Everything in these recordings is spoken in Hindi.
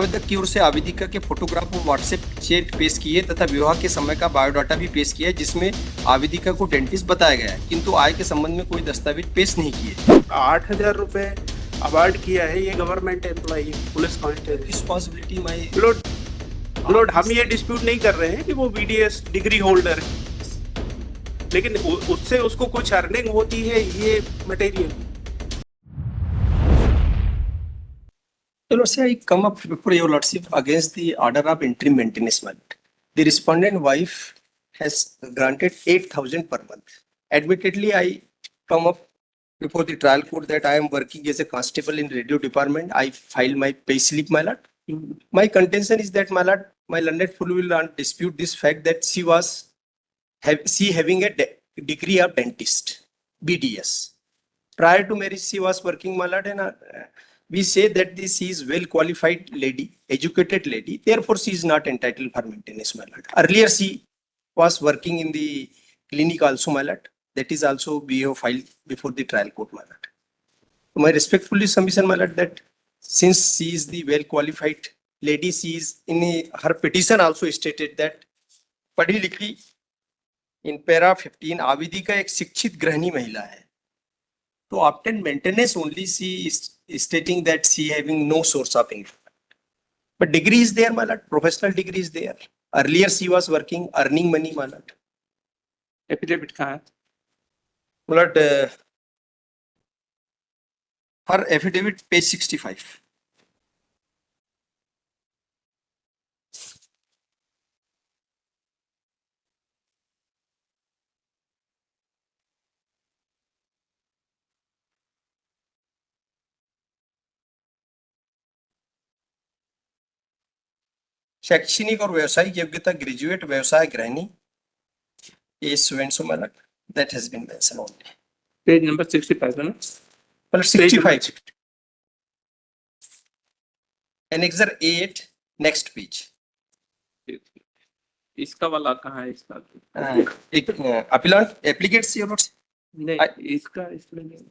आवेदक की ओर से आवेदिका के फोटोग्राफ और व्हाट्सएप चैट पेश किए तथा विवाह के समय का बायोडाटा भी पेश किया जिसमें आवेदिका को डेंटिस्ट बताया गया है, किंतु आय के संबंध में कोई दस्तावेज पेश नहीं किए। 8,000 रुपए अवार्ड किया है ये government employee police constable. Responsibility my lord हम ये डिस्प्यूट नहीं कर रहे हैं कि वो बीडीएस डिग्री होल्डर है, लेकिन उससे उसको कुछ अर्निंग होती है ये material. Your Lordship, I come up before your Lordship against the order of interim maintenance month. The respondent wife has granted 8,000 per month. Admittedly, I come up before the trial court that I am working as a constable in radio department. I filed my pay slip, my lord. My contention is that, my lord, my learned full will not dispute this fact that she having a degree of dentist, BDS. Prior to marriage, she was working, my lord, and we say that she is well qualified lady, educated lady, therefore she is not entitled for maintenance, my lord. Earlier she was working in the clinic also, my lord. That is also we have filed before the trial court, my lord. My respectfully submission, my lord, that since she is the well qualified lady, she is in her petition also stated that पढ़ी लिखी in para 15 आवेदिका एक शिक्षित गृहिणी महिला है, तो obtain maintenance only she is stating that she having no source of income. But degree is there, my lord. Professional degree is there. Earlier she was working, earning money, my lord. Affidavit कहाँ है? My lord, her affidavit page 65. शैक्षणिक और व्यावसायिक योग्यता ग्रेजुएट व्यवसाय गृहिणी is so and so, my lord. That has been mentioned only. Page number 65 है ना? Well, 65. Annexure 8, next page. इसका वाला कहाँ है? इसका एक appellant applicates your lordship. नहीं, इसका इसमें नहीं।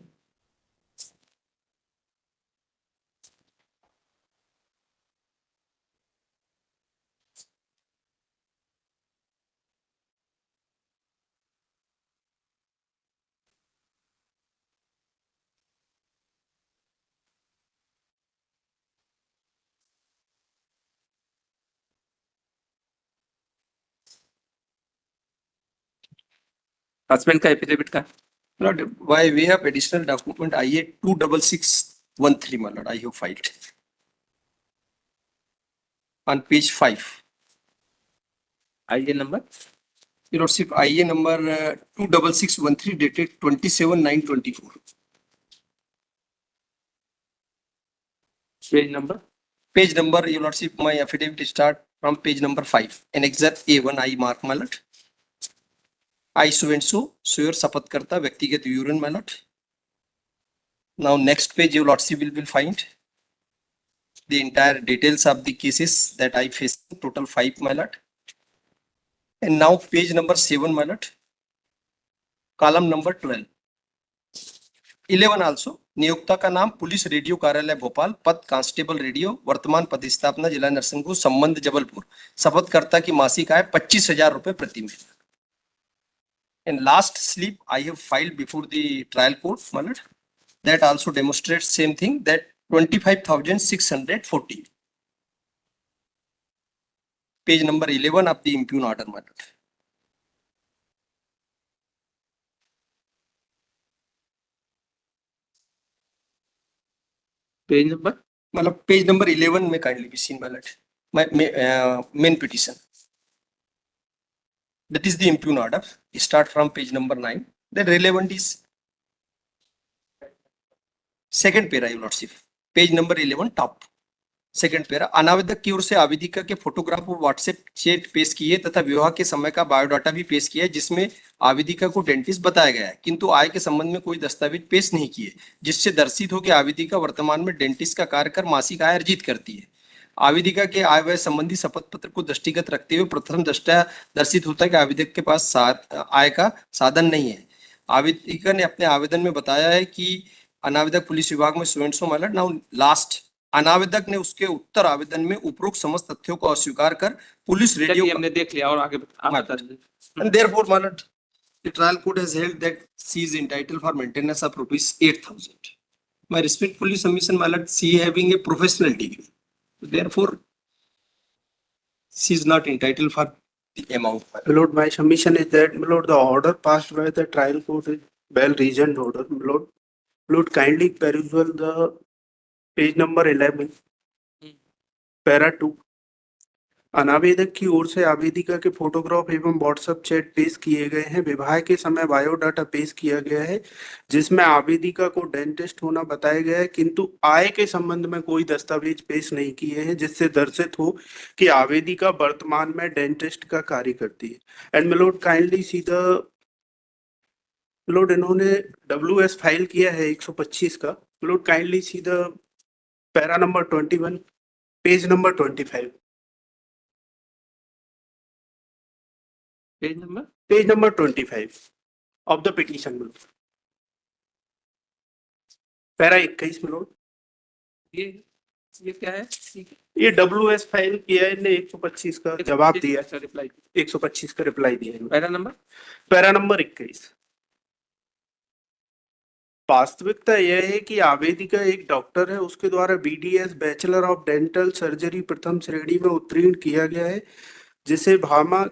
हस्बैंड का एफिडेविट का Lord, why we have additional document IA 26613, my lord, I have filed on page 5. आईए number Your lordship, IA number 26613 dated 27/9/24. Page number Page number, your lordship, my affidavit start from page number 5. Annexure A1, I mark, my lord. I so and so swear शपथ करता व्यक्तिगत विवरण, my lord. Now next page, your lordship will find the entire details of the cases that I faced, total 5, my lord. And now page number 7, my lord. Column number 12. 11 also. नियोक्ता का नाम पुलिस रेडियो कार्यालय भोपाल, पद कांस्टेबल रेडियो, वर्तमान पदस्थापना जिला नरसिंहपुर, संबंध जबलपुर, शपथकर्ता की मासिक आय 25,000 रुपए प्रति महीना. And last slip I have filed before the trial court, my lord. That also demonstrates same thing, that 25,640. Page number 11 of the impugn order, my lord. Page number मतलब पेज नंबर 11 में kindly be seen, my lord. My main petition. That is the impugn order. Start from page number 9. The relevant is second para, your lordship. Page number 11 top. Second para, अनावेदक की ओर से आवेदिका के फोटोग्राफ और व्हाट्सएप चैट पेश किए तथा विवाह के समय का बायोडाटा भी पेश किया जिसमें आवेदिका को डेंटिस्ट बताया गया है, किंतु आय के संबंध में कोई दस्तावेज पेश नहीं किए जिससे दर्शित हो कि आवेदिका वर्तमान में डेंटिस्ट का कार्य कर मासिक आय अर्जित करती है। आवेदिका के आय व्यय संबंधी शपथ पत्र को दृष्टिगत रखते हुए प्रथम दृष्टया दर्शित होता है कि आवेदक के पास आय का साधन नहीं है। आवेदिका ने अपने आवेदन में बताया है कि अनावेदक पुलिस विभाग में so and so, my lord. Now last अनावेदक ने उसके उत्तर आवेदन में उपरोक्त समस्त तथ्यों को अस्वीकार कर पुलिस रेडियो चलिए हमने देख लिया और आगे आप बता दीजिए। and therefore my lord, the trial court has held that she is entitled for maintenance of rupees 8,000. My respectfully submission, my lord, she having a professional degree, therefore she is not entitled for the amount. my lord. My lord, my submission is that, my lord, the order passed by the trial court is well reasoned order. My lord, kindly perusal the page number 11, para 2. अनावेदक की ओर से आवेदिका के फोटोग्राफ एवं व्हाट्सएप चैट पेश किए गए हैं। विवाह के समय बायोडाटा पेश किया गया है जिसमें आवेदिका को डेंटिस्ट होना बताया गया है, किंतु आय के संबंध में कोई दस्तावेज पेश नहीं किए हैं जिससे दर्शित हो कि आवेदिका वर्तमान में डेंटिस्ट का कार्य करती है। And milord kindly see the milord इन्होंने WS फाइल किया है 125 का। Milord kindly see the para number 21, page number 25। Page number 25 of the petition में पैरा 21 में ये क्या है? ये WS फाइल किया है ने 125 का जवाब दिया, रिप्लाई 125 का रिप्लाई दिया है। Para number 21। वास्तविकता यह है कि आवेदिका एक डॉक्टर है, उसके द्वारा BDS bachelor of dental surgery प्रथम श्रेणी में उत्तीर्ण किया गया है जिसे Bhama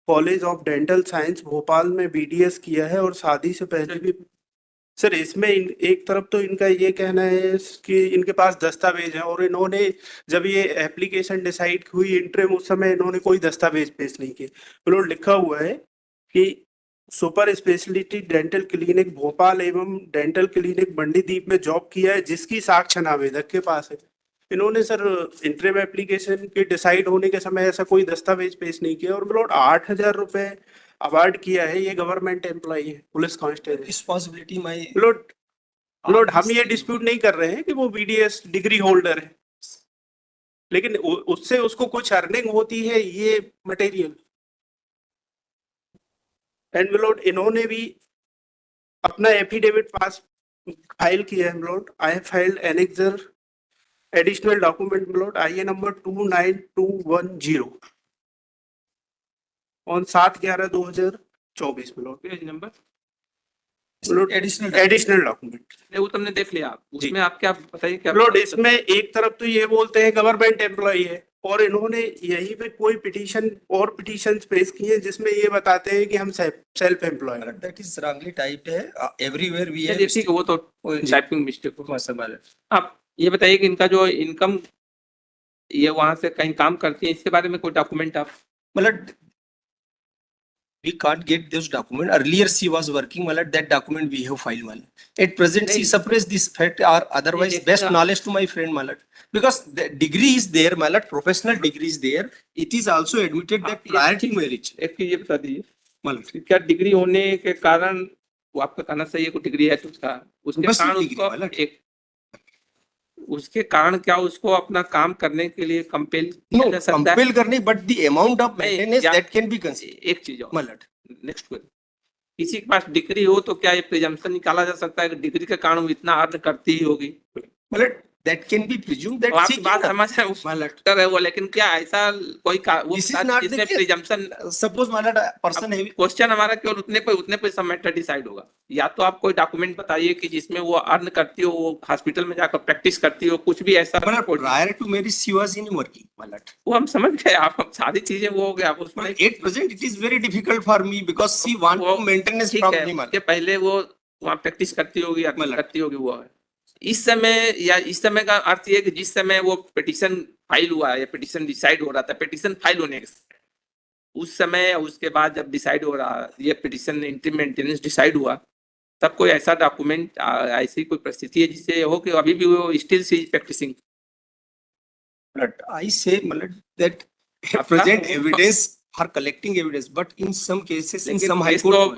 college of dental science Bhopal में BDS किया है और शादी से पहले भी। सर इसमें एक तरफ तो इनका ये कहना है कि इनके पास दस्तावेज है और इन्होंने जब ये एप्लीकेशन डिसाइड हुई इंटरम उस समय इन्होंने कोई दस्तावेज पेश नहीं किए। बिल्कुल लिखा हुआ है कि super speciality dental clinic Bhopal एवं डेंटल क्लिनिक मंडीदीप में जॉब किया है जिसकी साक्ष्य आवेदक के पास है। इन्होंने सर इंटरम एप्लीकेशन के डिसाइड होने के समय ऐसा कोई दस्तावेज पेश नहीं किया और मिलोड 8,000 रुपए अवार्ड किया है। ये गवर्नमेंट एम्प्लॉई है, police constable. Responsibility my milord हम ये डिस्प्यूट नहीं कर रहे हैं कि वो BDS डिग्री होल्डर है, लेकिन उससे उसको कुछ अर्निंग होती है ये मटेरियल। एंड मिलोड इन्होंने भी अपना एफिडेविट पास फाइल किया है। Milord I have filed annexure additional document milord IA number 29210 on 7/11/2024 milord. Page number additional document वो तुमने देख लिया, उसमें आप क्या बताइए क्या? मिलोड इसमें एक तरफ तो ये बोलते हैं गवर्नमेंट एम्प्लॉई है और इन्होंने यहीं पे कोई पिटीशन और पिटीशन पेश किए हैं जिसमें ये बताते हैं कि हम self employ. that is wrongly typed है। everywhere we have ठीक है, वो तो जी। टाइपिंग मिस्टेक हो। मसला। आप ये बताइए कि इनका जो इनकम ये वहां से कहीं काम करती है इसके बारे में कोई डॉक्यूमेंट आप? मतलब we can't get those document. Earlier she was working, मतलब that document we have filed, मतलब. At present she नहीं। suppressed this fact or otherwise नहीं, best देखना। knowledge to my friend, मतलब. Because the degree is there, मतलब professional degree is there. It is also admitted that prior to marriage, एक चीज ये बता दीजिए, मतलब. क्या डिग्री होने के कारण वो आपका कहना सही है कोई डिग्री है तो उसके बस कारण डिग्री उसको वाला। उसके कारण क्या उसको अपना काम करने के लिए कंपेल No, किया जा सकता है? compel करने, but the amount of नहीं, maintenance या- that can be considered, एक चीज और, मतलब. नेक्स्ट क्वेश्चन, किसी के पास डिग्री हो तो क्या ये प्रिजम्पशन निकाला जा सकता है कि डिग्री के कारण वो इतना अर्न करती ही होगी? मतलब that can be presumed that तो she आपकी बात can. समझ है उस मतलब. कर रहे हो, लेकिन क्या ऐसा कोई वो This is not the जिसमें case. प्रिजम्पशन Suppose मतलब person है, क्वेश्चन हमारा केवल उतने पे सब मैटर डिसाइड होगा। या तो आप कोई डॉक्यूमेंट बताइए कि जिसमें वो अर्न करती हो, वो हॉस्पिटल में जाकर प्रैक्टिस करती हो, कुछ भी ऐसा। मतलब prior to marriage she was in working, मतलब. वो हम समझ गए, आप सारी चीजें वो हो गया, आप उसमें But at present it is very difficult for me because she want वो- to maintenance ठीक from है, him. उसके पहले वो वहाँ प्रैक्टिस करती होगी, मतलब। करती होगी वो है। इस समय या इस समय का अर्थ ये कि जिस समय वो पिटीशन फाइल हुआ है या पिटीशन डिसाइड हो रहा था, पिटीशन फाइल होने के समय, उस समय या उसके बाद जब डिसाइड हो रहा ये पिटीशन इंटरिम मेंटेनेंस डिसाइड हुआ, तब कोई ऐसा डॉक्यूमेंट ऐसी कोई परिस्थिति है जिससे हो कि अभी भी वो still see practicing? But I say मतलब that present evidence for collecting evidence, but in some cases, in some high court,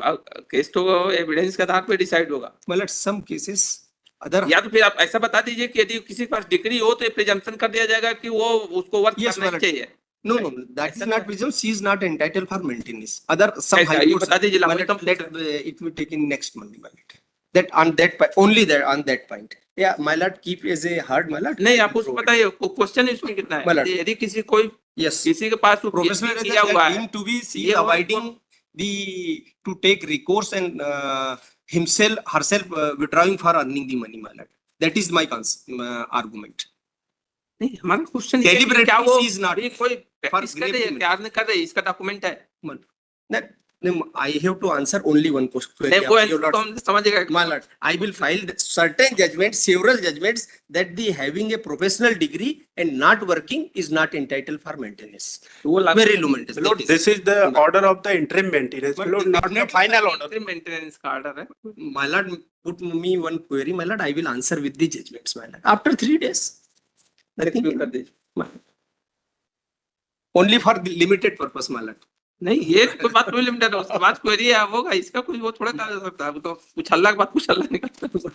case तो एविडेंस के आधार पर डिसाइड होगा। मतलब some cases other. या तो फिर आप ऐसा बता दीजिए कि यदि किसी के पास डिग्री हो तो ये प्रिजम्पशन कर दिया जाएगा कि वो उसको वर्क Yes, करना मतलब। चाहिए। No, that is not presumed. She is not entitled for maintenance. Other some ऐसा high ये courts. बता दीजिए, मतलब let it will take in next month. मतलब. That on that, only that on that point. Yeah, my lord, keep as a hard, my lord. नहीं, आप उसको बताइए क्वेश्चन इसमें कितना है, मतलब- यदि किसी कोई Yes. किसी के पास वो Professional PhD is किया हुआ है, deemed to be seen ये और- avoiding to take recourse and herself withdrawing for earning the money, my lord. That is my argument. नहीं, हमारा क्वेश्चन Deliberate क्या वो is not अभी कोई प्रैक्टिस कर grave रही है, criminal. क्या कर रही है, इसका डॉक्यूमेंट है। That I have to answer only one question. नहीं, वो Your तो lord. हम समझेगा। My lord, I will file certain judgments, several judgments that the having a professional degree and not working is not entitled for maintenance. वो लागू- Very low maintenance. Lord, that is. this is the order of the interim maintenance, But Lord, the not the definite- final order. Maintenance का ऑर्डर है। My lord, put me one query, my lord, I will answer with the judgments, my lord. After 3 days. Nothing. कर दीजिए। Only for the limited purpose, my lord. नहीं, ये कोई बात कोई लिमिटेड है, उसके बाद क्वेरी है होगा, इसका कुछ वो थोड़ा कर सकता है, वो तो कुछ हल्ला के बाद कुछ हल्ला निकलता है।